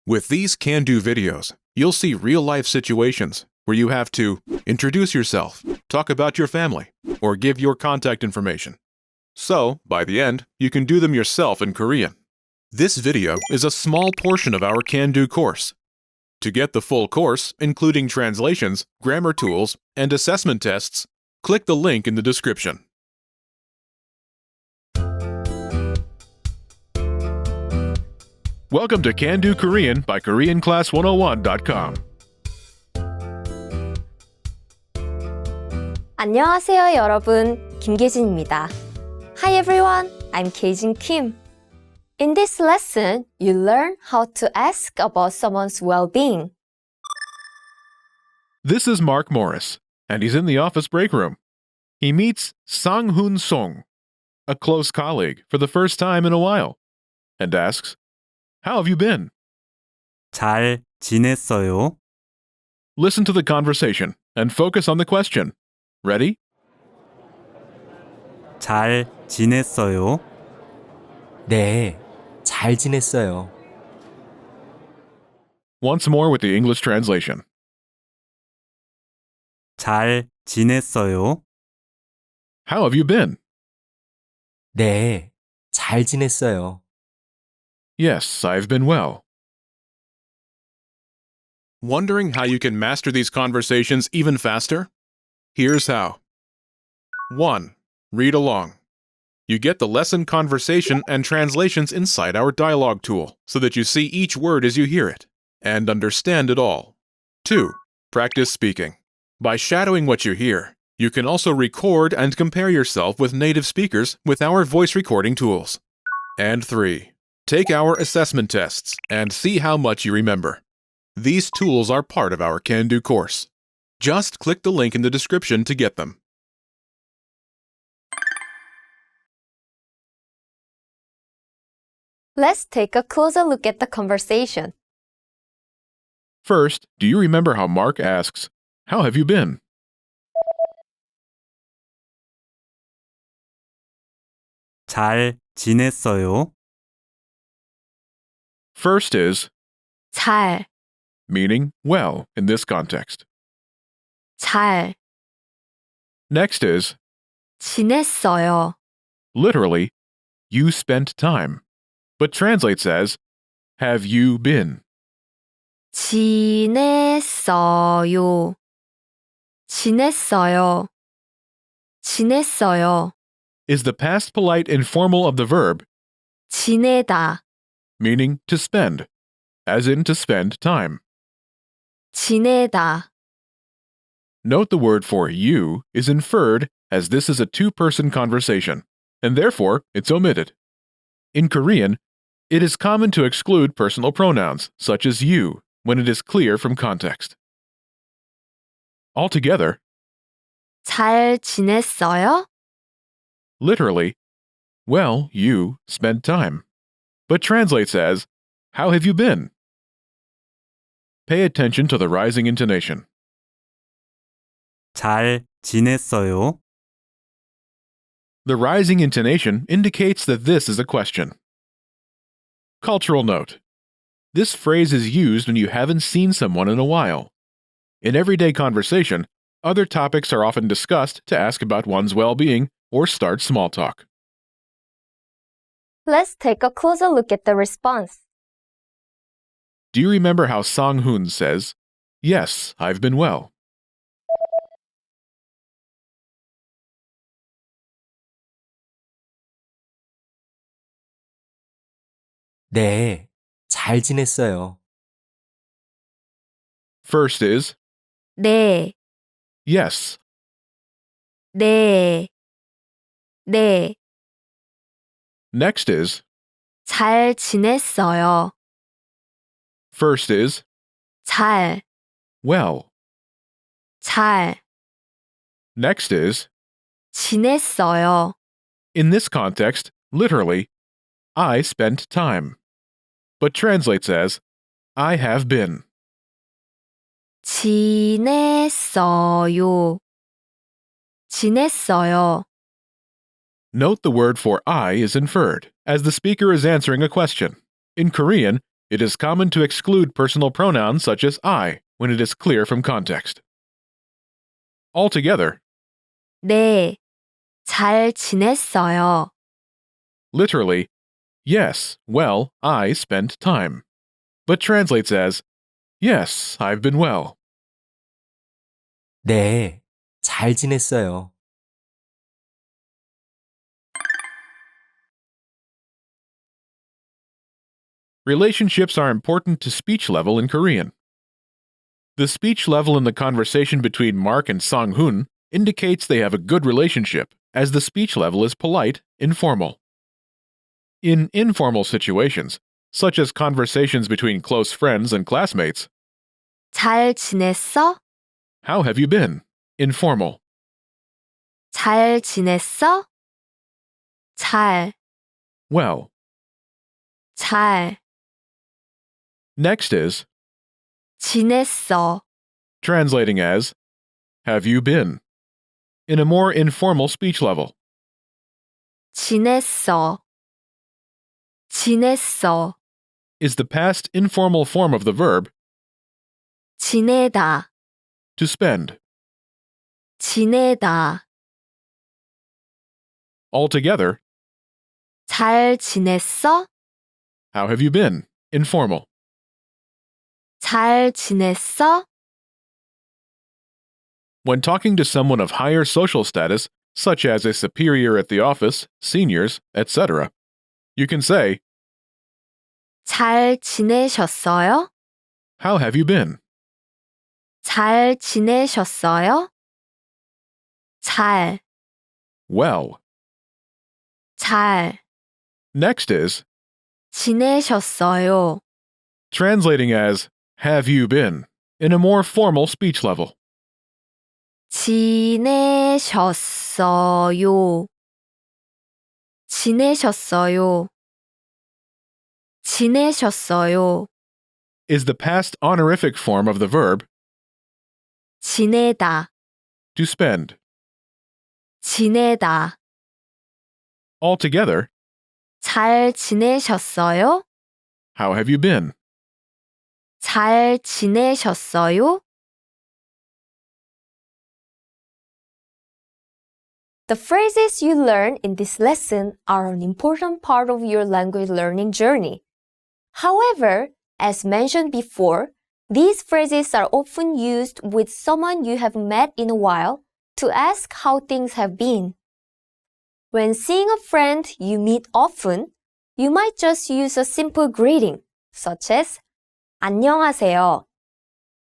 With these can-do videos, you'll see real-life situations where you have to introduce yourself, talk about your family, or give your contact information. So, by the end, you can do them yourself in Korean. This video is a small portion of our can-do course. To get the full course, including translations, grammar tools, and assessment tests, click the link in the description. Welcome to Can Do Korean by KoreanClass101.com. 안녕하세요, 여러분. 김계진입니다. Hi everyone, I'm Kejin Kim. In this lesson, you learn how to ask about someone's well-being. This is Mark Morris, and he's in the office break room. He meets Sang-hoon Song, a close colleague, for the first time in a while, and asks, "How have you been?" 잘 지냈어요? Listen to the conversation and focus on the question. Ready? 잘 지냈어요? 네, 잘 지냈어요. Once more with the English translation. 잘 지냈어요? How have you been? 네, 잘 지냈어요. Yes, I've been well. Wondering how you can master these conversations even faster? Here's how. 1. Read along. You get the lesson conversation and translations inside our dialogue tool so that you see each word as you hear it and understand it all. 2. Practice speaking. By shadowing what you hear, you can also record and compare yourself with native speakers with our voice recording tools. And 3. Take our assessment tests and see how much you remember. These tools are part of our Can Do course. Just click the link in the description to get them. Let's take a closer look at the conversation. First, do you remember how Mark asks, "How have you been?" 잘 지냈어요? First is 잘, meaning well in this context. 잘 Next is 지냈어요. literally you spent time, but translates as have you been. 지냈어요. 지냈어요. 지냈어요. Is the past polite informal of the verb, 지내다. meaning to spend, as in to spend time. 지내다. Note the word for you is inferred as this is a two-person conversation, and therefore it's omitted. In Korean, it is common to exclude personal pronouns, such as you, when it is clear from context. Altogether, 잘 지냈어요? literally, well, you spent time, but translates as, how have you been? Pay attention to the rising intonation. 잘 지냈어요? The rising intonation indicates that this is a question. Cultural note. This phrase is used when you haven't seen someone in a while. In everyday conversation, other topics are often discussed to ask about one's well-being or start small talk. Let's take a closer look at the response. Do you remember how Sang-hoon says, "Yes, I've been well"? 네, 잘 지냈어요. First is 네, yes. 네, 네. Next is 잘 지냈어요. first is 잘, well. 잘 Next is, 지냈어요. in this context, literally, I spent time, but translates as I have been. 지냈어요. 지냈어요. Note the word for I is inferred, as the speaker is answering a question. In Korean, It is common to exclude personal pronouns such as I when it is clear from context. Altogether, 네, 잘 지냈어요. literally, yes, well, I spent time, but translates as, yes, I've been well. 네, 잘 지냈어요. Relationships are important to speech level in Korean. The speech level in the conversation between Mark and Sang-hoon indicates they have a good relationship, as the speech level is polite, informal. In informal situations, such as conversations between close friends and classmates, 잘 지냈어? how have you been? Informal. 잘 지냈어? 잘, Well. 잘, Next is, 지냈어. translating as, have you been? In a more informal speech level. 지냈어. 지냈어. Is the past informal form of the verb 지내다. to spend. 지내다. Altogether, 잘 지냈어? how have you been? Informal. 잘 지냈어? When talking to someone of higher social status, such as a superior at the office, seniors, etc., you can say, 잘 지내셨어요? how have you been? 잘 지내셨어요? 잘, Well. 잘, Next is, 지내셨어요? translating as, have you been? In a more formal speech level. 지내셨어요. 지내셨어요. 지내셨어요. Is the past honorific form of the verb 지내다. to spend. 지내다. Altogether, 잘 지내셨어요? how have you been? 잘 지내셨어요? The phrases you learn in this lesson are an important part of your language learning journey. However, as mentioned before, these phrases are often used with someone you have met in a while to ask how things have been. When seeing a friend you meet often, you might just use a simple greeting, such as 안녕하세요.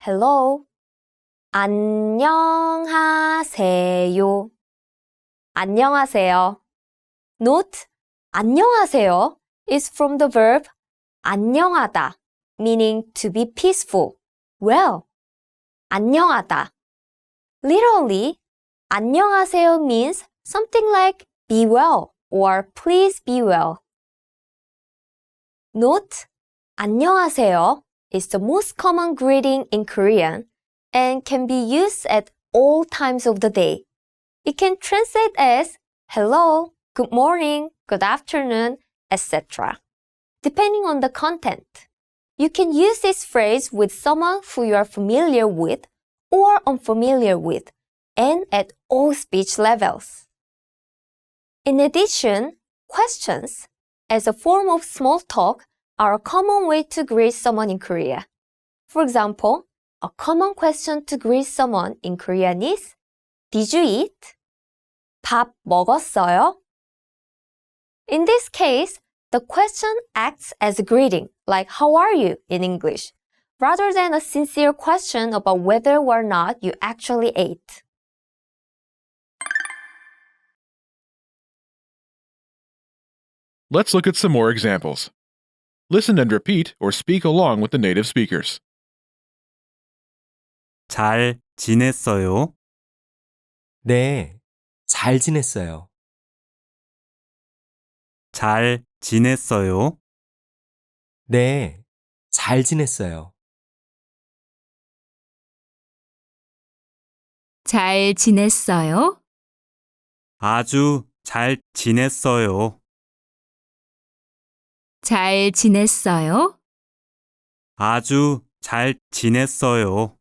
Hello. 안녕하세요. 안녕하세요. Note, 안녕하세요 is from the verb 안녕하다, meaning to be peaceful, well. 안녕하다. Literally, 안녕하세요 means something like be well or please be well. Note, 안녕하세요 is the most common greeting in Korean and can be used at all times of the day. It can translate as hello, good morning, good afternoon, etc. Depending on the content. You can use this phrase with someone who you are familiar with or unfamiliar with, and at all speech levels. In addition, questions, as a form of small talk, are a common way to greet someone in Korea. For example, a common question to greet someone in Korean is Did you eat? 밥 먹었어요? In this case, the question acts as a greeting, like how are you in English, rather than a sincere question about whether or not you actually ate. Let's look at some more examples. Listen and repeat or speak along with the native speakers. 잘 지냈어요? 네, 잘 지냈어요. 잘 지냈어요? 네, 잘 지냈어요. 잘 지냈어요? 아주 잘 지냈어요. 잘 지냈어요? 아주 잘 지냈어요.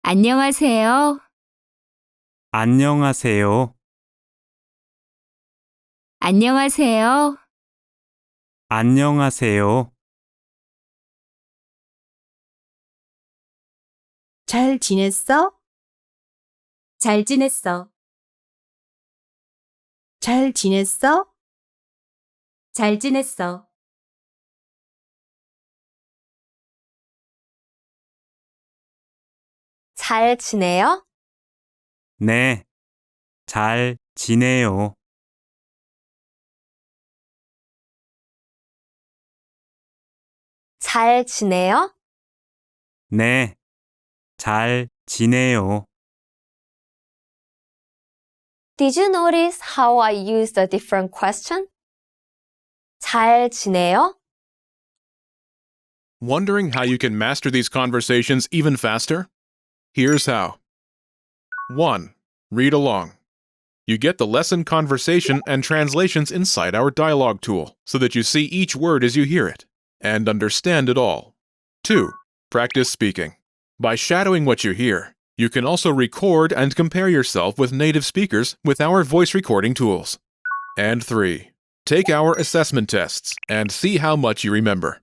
안녕하세요. 안녕하세요. 안녕하세요. 안녕하세요. 잘 지냈어? 잘 지냈어. 잘 지냈어? 잘 지냈어. 잘 지내요? 네, 잘 지내요. 잘 지내요? 네, 잘 지내요. Did you notice how I used a different question? 잘 지내요? Wondering how you can master these conversations even faster? Here's how. 1. Read along. You get the lesson conversation and translations inside our dialogue tool so that you see each word as you hear it and understand it all. 2. Practice speaking. By shadowing what you hear, you can also record and compare yourself with native speakers with our voice recording tools. And 3. Take our assessment tests and see how much you remember.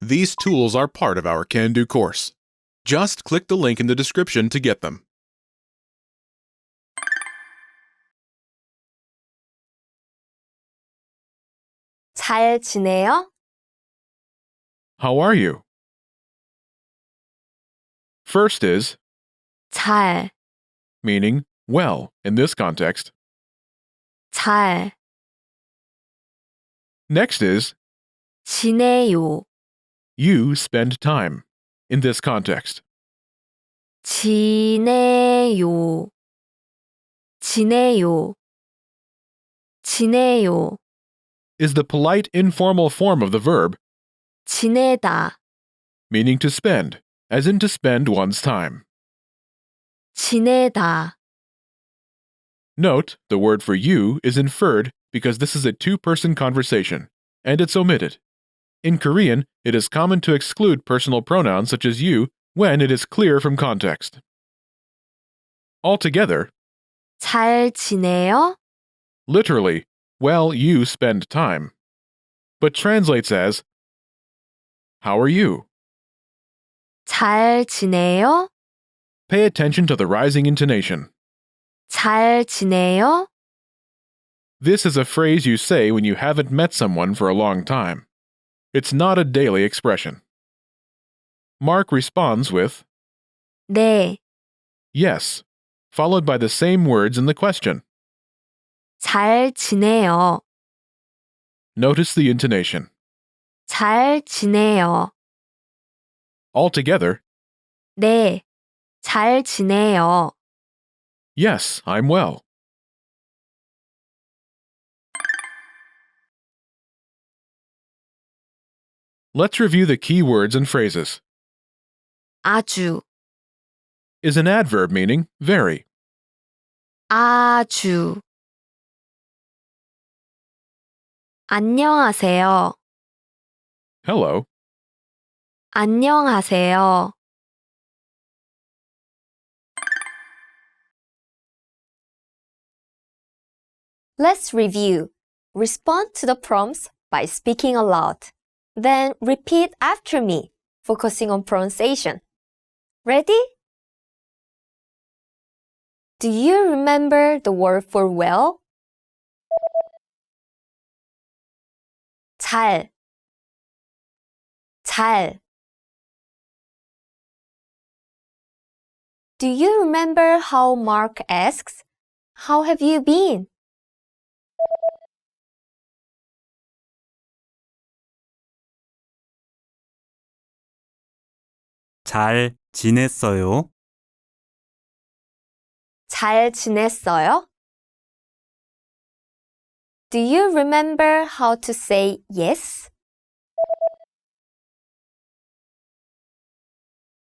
These tools are part of our Can-Do course. Just click the link in the description to get them. 잘 지내요? How are you? First is 잘, meaning well in this context. 잘 Next is 지내요. you spend time in this context. 지내요. 지내요. 지내요. Is the polite informal form of the verb, 지내다. meaning to spend, as in to spend one's time. 지내다. Note, the word for you is inferred because this is a two-person conversation, and it's omitted. In Korean, it is common to exclude personal pronouns such as you when it is clear from context. Altogether, 잘 지내요? literally, well, you spend time, but translates as, how are you? 잘 지내요? Pay attention to the rising intonation. 잘 지내요? This is a phrase you say when you haven't met someone for a long time. It's not a daily expression. Mark responds with, 네, yes, followed by the same words in the question. 잘 지내요. Notice the intonation. 잘 지내요. Altogether, 네, 잘 지내요. yes, I'm well. Let's review the key words and phrases. 아주, Is an adverb meaning very. 아주. 안녕하세요. Hello. 안녕하세요. Let's review. Respond to the prompts by speaking aloud. Then repeat after me, focusing on pronunciation. Ready? Do you remember the word for well? 잘, 잘. Do you remember how Mark asks, "How have you been?" 잘 지냈어요? 잘 지냈어요? Do you remember how to say yes?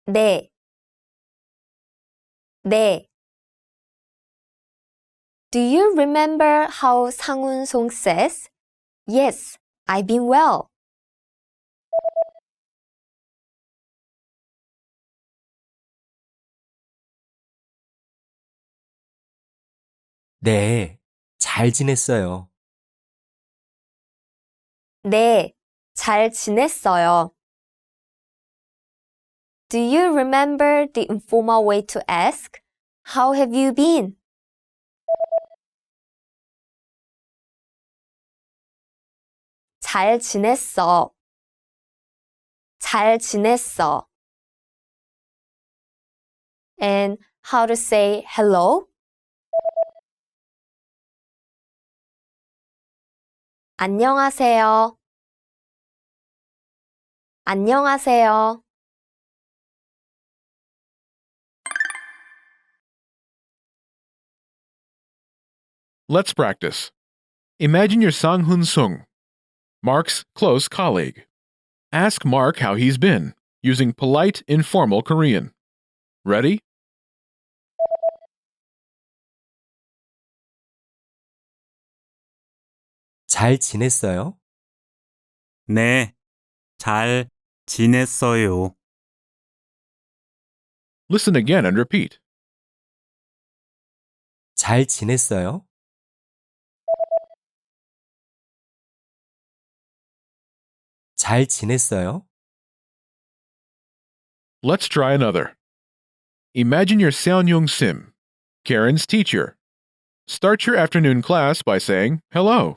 네, 네. Do you remember how 상훈송 says, "Yes, I've been well. 네, 잘 지냈어요. 네, 잘 지냈어요. Do you remember the informal way to ask, How have you been? 잘 지냈어. 잘 지냈어. And how to say hello? 안녕하세요. 안녕하세요. Let's practice. Imagine you're Sang-Hoon Sung, Mark's close colleague. Ask Mark how he's been, using polite, informal Korean. Ready? 잘 지냈어요? 네, 잘 지냈어요. Listen again and repeat. 잘 지냈어요? 잘 지냈어요? Let's try another. Imagine you're Seon-Young Sim, Karen's teacher. Start your afternoon class by saying hello.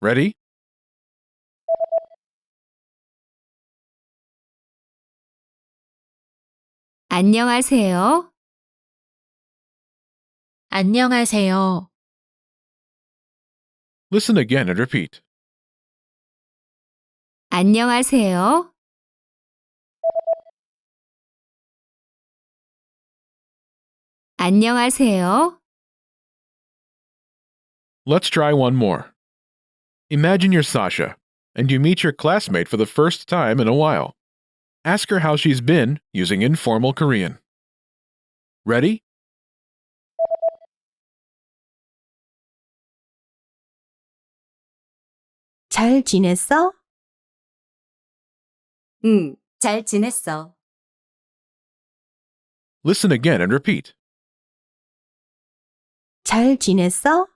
Ready? 안녕하세요. 안녕하세요. Listen again and repeat. 안녕하세요. 안녕하세요. Let's try one more. Imagine you're Sasha, and you meet your classmate for the first time in a while. Ask her how she's been using informal Korean. Ready? 잘 지냈어? 응, 잘 지냈어. Listen again and repeat. 잘 지냈어?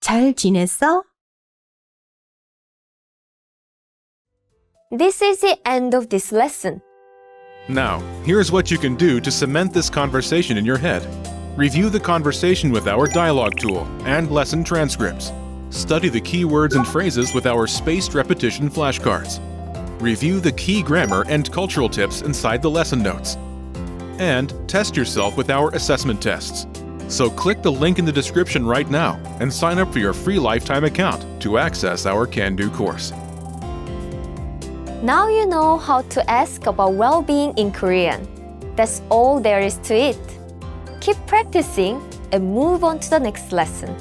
잘 지냈어? This is the end of this lesson. Now, here's what you can do to cement this conversation in your head. Review the conversation with our dialogue tool and lesson transcripts. Study the key words and phrases with our spaced repetition flashcards. Review the key grammar and cultural tips inside the lesson notes. And test yourself with our assessment tests. So click the link in the description right now and sign up for your free lifetime account to access our Can-Do course. Now you know how to ask about well-being in Korean. That's all there is to it. Keep practicing and move on to the next lesson.